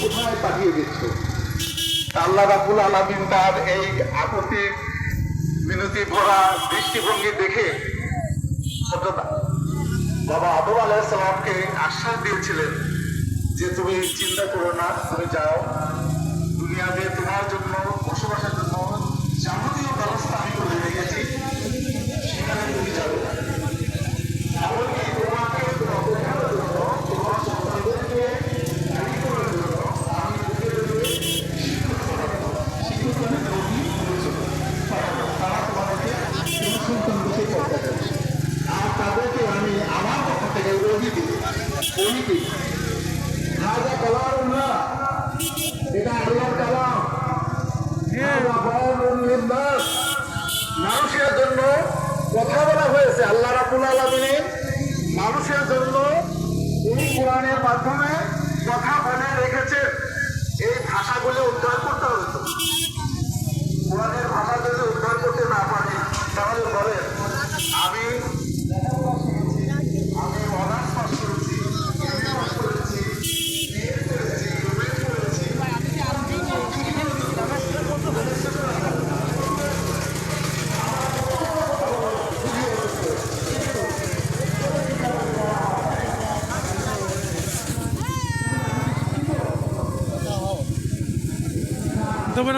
কোথায় পাঠিয়ে দিচ্ছ? আল্লাহ রাব্বুল আলামিন তার এই আপত্তি মিনতি ভরা দৃষ্টিভঙ্গি দেখে বাবা আদম আলাইহিস সালামকে আশ্বাস দিয়েছিলেন যে তুমি চিন্তা করো না, তুমি যাও, দুনিয়াতে তোমার জন্য বসবাসের জন্য যাবতীয় ব্যবস্থা আমি করে রেখেছি, সেখানে তুমি যাবে না। এমনকি তোমাকে তোমার জন্য তোমার সন্তানদেরকে আর তাদেরকে আমি আমার পক্ষ থেকে এটা আল্লাহর কালাম। মানুষের জন্য কথা বলা হয়েছে। আল্লাহ রাব্বুল আলামিন মানুষের জন্য এই কোরআনের মাধ্যমে কথা বলে রেখেছে। এই ভাষাগুলো উদ্ধার করতে হবে। কোরআনের ভাষা যদি উদ্ধার করতে না পারি তাহলে বলেন আমি অনার্স পাস করেছি, এমএ পাস করেছি, বিএড করেছি, এমএড করেছি, তবে